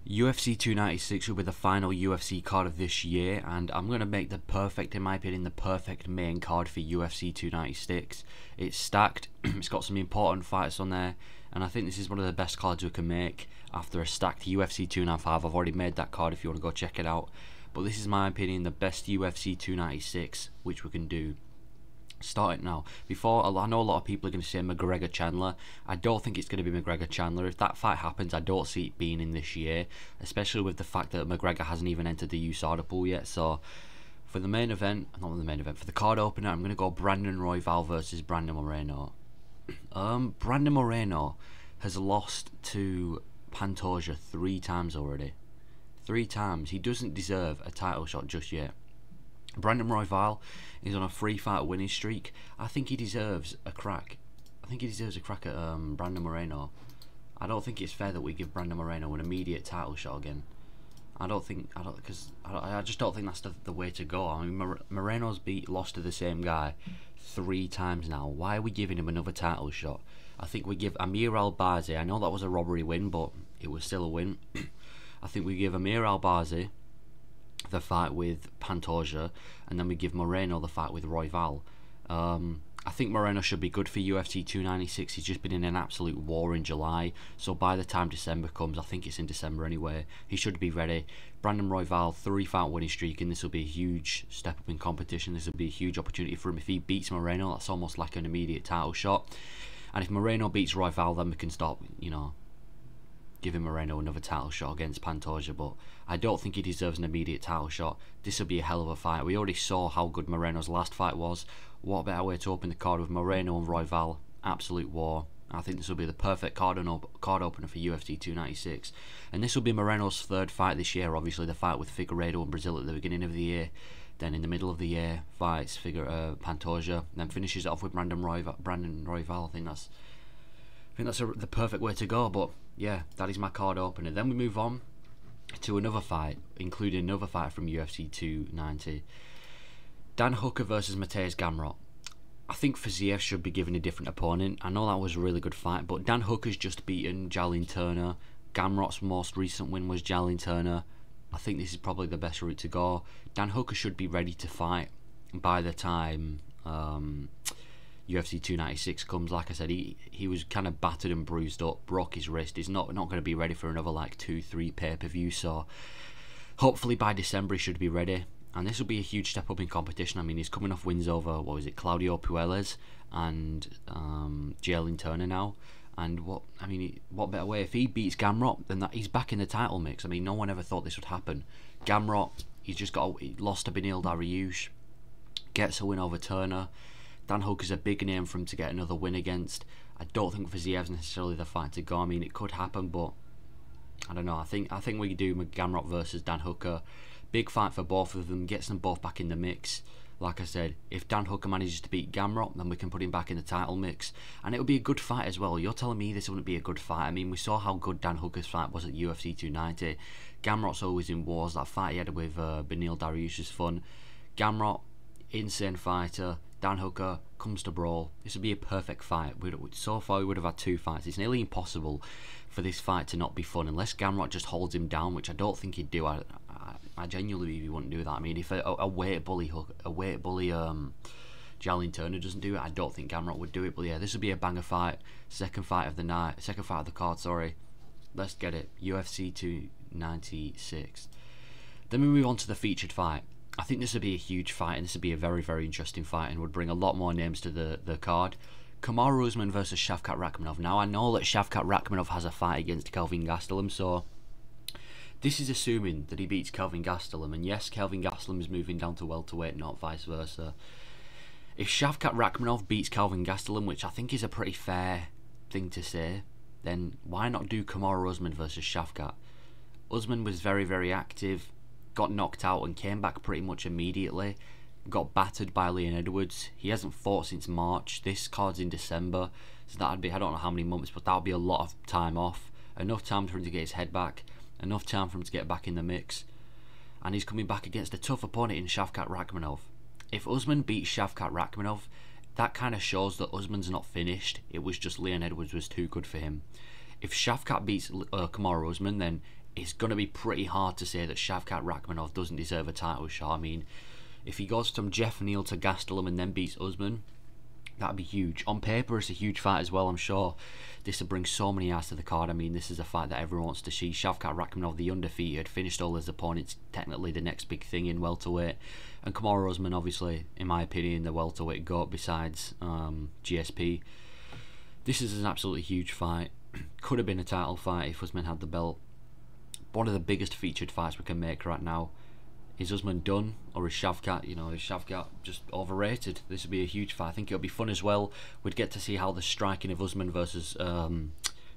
UFC 296 will be the final UFC card of this year, and I'm going to make the perfect, in my opinion, the perfect main card for UFC 296. It's stacked, it's got some important fights on there, and I think this is one of the best cards we can make after a stacked UFC 295. I've already made that card if you want to go check it out, but this is, my opinion, the best UFC 296 which we can do. Start it now. Before, I know a lot of people are going to say McGregor Chandler. I don't think it's going to be McGregor Chandler. If that fight happens, I don't see it being in this year, especially with the fact that McGregor hasn't even entered the USADA pool yet. So for the main event, not the main event, for the card opener, I'm going to go Brandon Royval versus Brandon Moreno. Brandon Moreno has lost to Pantoja 3 times already. 3 times. He doesn't deserve a title shot just yet. Brandon Royval is on a 3-fight winning streak. I think he deserves a crack. I think he deserves a crack at Brandon Moreno. I don't think it's fair that we give Brandon Moreno an immediate title shot again. I just don't think that's the way to go. I mean, Moreno's lost to the same guy 3 times now. Why are we giving him another title shot? I think we give Amir Albazi. I know that was a robbery win, but it was still a win. I think we give Amir Albazi the fight with Pantoja, and then we give Moreno the fight with Royval. I think Moreno should be good for UFC 296. He's just been in an absolute war in July, so by the time December comes, I think it's in December anyway, he should be ready. Brandon Royval, 3-fight winning streak, and this will be a huge step up in competition. This will be a huge opportunity for him. If he beats Moreno, that's almost like an immediate title shot. And if Moreno beats Royval, then we can stop, giving Moreno another title shot against Pantoja, but I don't think he deserves an immediate title shot. This will be a hell of a fight. We already saw how good Moreno's last fight was. What better way to open the card with Moreno and Royval? Absolute war. I think this will be the perfect card opener for UFC 296. And this will be Moreno's 3rd fight this year. Obviously, the fight with Figueiredo in Brazil at the beginning of the year. Then in the middle of the year, fights Pantoja. Then finishes it off with Brandon Royval. I think that's the perfect way to go. But yeah, that is my card opener. Then we move on to another fight, including another fight from UFC 290. Dan Hooker versus Mateusz Gamr. I think Fiziev should be given a different opponent. I know that was a really good fight, but Dan Hooker's just beaten Jalin Turner. Gamrot's most recent win was Jalin Turner. I think this is probably the best route to go. Dan Hooker should be ready to fight by the time UFC 296 comes. Like I said, he was kind of battered and bruised up, broke his wrist. He's not going to be ready for another like 2-3 pay-per-view, so hopefully by December he should be ready. And this will be a huge step up in competition. I mean, he's coming off wins over, Claudio Puelles and Jalin Turner now. And what better way? If he beats Gamrot, then he's back in the title mix. I mean, no one ever thought this would happen. Gamrot, he lost to Beneil Dariush, gets a win over Turner. Dan Hooker's a big name for him to get another win against. I don't think Fiziev's necessarily the fight to go. I mean, it could happen, but I don't know. I think we do Gamrot versus Dan Hooker. Big fight for both of them. Gets them both back in the mix. Like I said, if Dan Hooker manages to beat Gamrot, then we can put him back in the title mix. And it would be a good fight as well. You're telling me this wouldn't be a good fight? I mean, we saw how good Dan Hooker's fight was at UFC 290. Gamrot's always in wars. That fight he had with Beneil Dariush is fun. Gamrot, insane fighter. Dan Hooker comes to brawl. This would be a perfect fight. So far we would have had 2 fights. It's nearly impossible for this fight to not be fun unless Gamrot just holds him down, which I don't think he'd do. I genuinely believe he wouldn't do that. I mean, if a weight bully Jalin Turner doesn't do it, I don't think Gamrot would do it. But yeah, this would be a banger fight. Second fight of the card, sorry. Let's get it. UFC 296. Then we move on to the featured fight. I think this would be a huge fight, and this would be a very, very interesting fight, and would bring a lot more names to the card. Roseman versus Shavkat Rakmanov. Now, I know that Shavkat Rakmanov has a fight against Kelvin Gastelum, so this is assuming that he beats Kelvin Gastelum, and yes, Kelvin Gastelum is moving down to welterweight, not vice versa. If Shavkat Rakmanov beats Kelvin Gastelum, which I think is a pretty fair thing to say, then why not do Kamaru Usman versus Shavkat? Usman was very, very active, got knocked out and came back pretty much immediately, got battered by Leon Edwards. He hasn't fought since March. This card's in December, so that'd be, I don't know how many months, but that would be a lot of time off. Enough time for him to get his head back, enough time for him to get back in the mix, and he's coming back against a tough opponent in Shavkat Rakmanov. If Usman beats Shavkat Rakmanov, that kind of shows that Usman's not finished. It was just Leon Edwards was too good for him. If Shavkat beats Kamaru Usman, then it's going to be pretty hard to say that Shavkat Rakmanov doesn't deserve a title shot. I mean, if he goes from Jeff Neal to Gastelum and then beats Usman, that'd be huge. On paper, it's a huge fight as well. I'm sure this will bring so many eyes to the card. I mean, this is a fight that everyone wants to see. Shavkat Rakmanov, the undefeated, finished all his opponents, technically the next big thing in welterweight. And Kamaru Usman, obviously, in my opinion, the welterweight GOAT besides GSP. This is an absolutely huge fight. Could have been a title fight if Usman had the belt. One of the biggest featured fights we can make right now. Is Usman done, or is Shavkat, is Shavkat just overrated? This would be a huge fight. I think it'll be fun as well. We'd get to see how the striking of Usman versus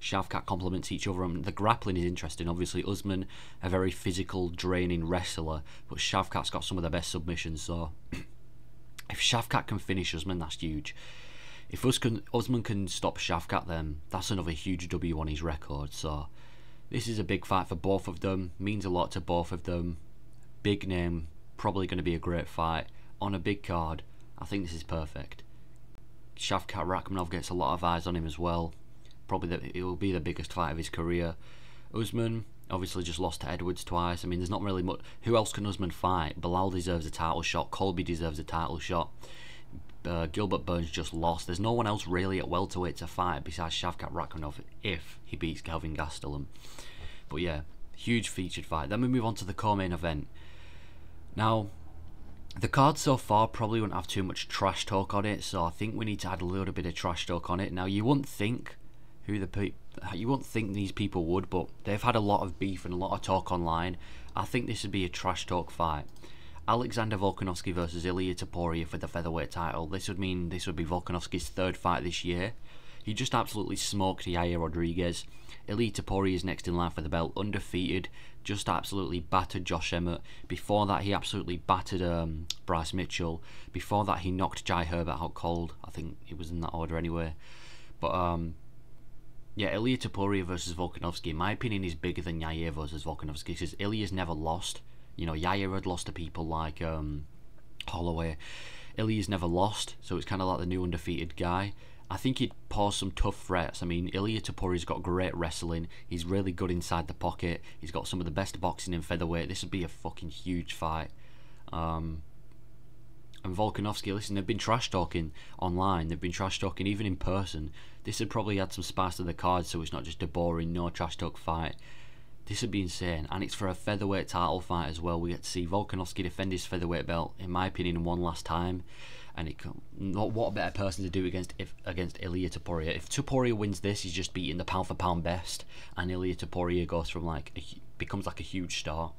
Shavkat complements each other. And the grappling is interesting. Obviously, Usman, a very physical, draining wrestler, but Shavkat's got some of the best submissions. So, if Shavkat can finish Usman, that's huge. If Usman can stop Shavkat, then that's another huge W on his record. So, this is a big fight for both of them. Means a lot to both of them. Big name, probably going to be a great fight on a big card. I think this is perfect. Shavkat Rakmanov gets a lot of eyes on him as well. Probably it will be the biggest fight of his career. Usman obviously just lost to Edwards twice. I mean, there's not really much. Who else can Usman fight? Bilal deserves a title shot. Colby deserves a title shot. Gilbert Burns just lost. There's no one else really at welterweight to fight besides Shavkat Rakmanov if he beats Kelvin Gastelum. But yeah, huge featured fight. Then we move on to the co-main event. Now, the card so far probably won't have too much trash talk on it, so I think we need to add a little bit of trash talk on it. Now, you wouldn't think these people would, but they've had a lot of beef and a lot of talk online. I think this would be a trash talk fight. Alexander Volkanovski versus Ilia Taporia for the featherweight title. This would mean this would be Volkanovski's third fight this year. He just absolutely smoked Yair Rodriguez. Ilia Taporia is next in line for the belt, undefeated, just absolutely battered Josh Emmett. Before that, he absolutely battered Bryce Mitchell. Before that, he knocked Jai Herbert out cold. I think it was in that order anyway. But yeah, Ilia Taporia versus Volkanovski, in my opinion, is bigger than Yair versus Volkanovski because Ilia's never lost. Yair had lost to people like Holloway. Ilia's never lost, so it's kind of like the new undefeated guy. I think he'd pose some tough threats. I mean, Ilia Taporia's got great wrestling. He's really good inside the pocket. He's got some of the best boxing in featherweight. This would be a fucking huge fight. And Volkanovski, listen, they've been trash talking online. They've been trash talking even in person. This would probably add some spice to the card, so it's not just a boring, no trash talk fight. This would be insane, and it's for a featherweight title fight as well. We get to see Volkanovski defend his featherweight belt, in my opinion, one last time. And what a better person to do against Ilia Taporia. If Taporia wins this, he's just beating the pound for pound best, and Ilia Taporia goes from becomes like a huge star.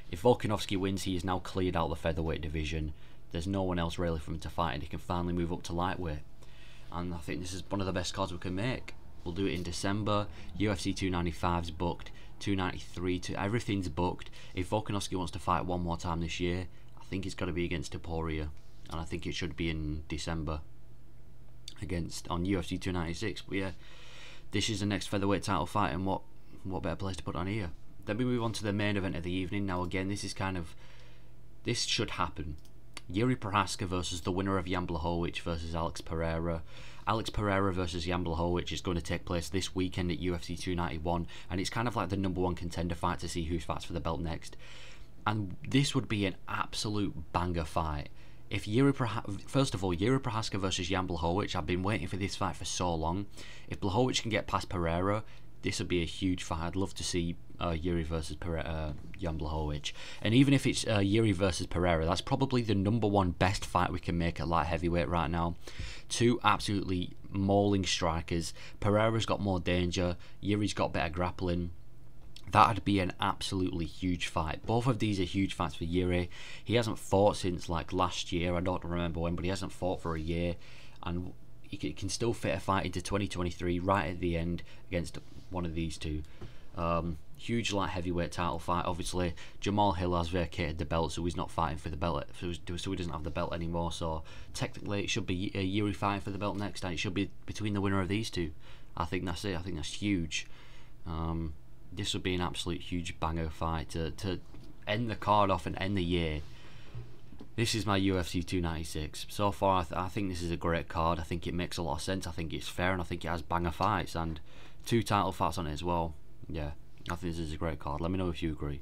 If Volkanovski wins, he is now cleared out the featherweight division. There's no one else really for him to fight, and he can finally move up to lightweight. And I think this is one of the best cards we can make. We'll do it in December. UFC 295's booked. 293, everything's booked. If Volkanovski wants to fight one more time this year, I think it's got to be against Taporia, and I think it should be in December on UFC 296. But yeah, this is the next featherweight title fight, and what better place to put on here? Then we move on to the main event of the evening. Now again, this should happen. Yuri Prochazka versus the winner of Jan Blachowicz versus Alex Pereira. Alex Pereira versus Jan Blachowicz is going to take place this weekend at UFC 291, and it's kind of like the #1 contender fight to see who fights for the belt next. And this would be an absolute banger fight. If first of all, Yuri Prochazka versus Jan Blachowicz, I've been waiting for this fight for so long. If Blachowicz can get past Pereira, this would be a huge fight. I'd love to see Yuri versus Jan Blachowicz. And even if it's Yuri versus Pereira, that's probably the #1 best fight we can make at light heavyweight right now. Two absolutely mauling strikers. Pereira's got more danger. Yuri's got better grappling. That'd be an absolutely huge fight. Both of these are huge fights for Yuri. He hasn't fought since last year. I don't remember when, but he hasn't fought for a year. And he can still fit a fight into 2023 right at the end against one of these two. Huge light heavyweight title fight. Obviously, Jamal Hill has vacated the belt, so he's not fighting for the belt. So he doesn't have the belt anymore. So technically, it should be Yuri fighting for the belt next, and it should be between the winner of these two. I think that's it. I think that's huge. This would be an absolute huge banger fight to end the card off and end the year. This is my UFC 296. So far, I think this is a great card. I think it makes a lot of sense. I think it's fair, and I think it has banger fights and 2 title fights on it as well. Yeah, I think this is a great card. Let me know if you agree.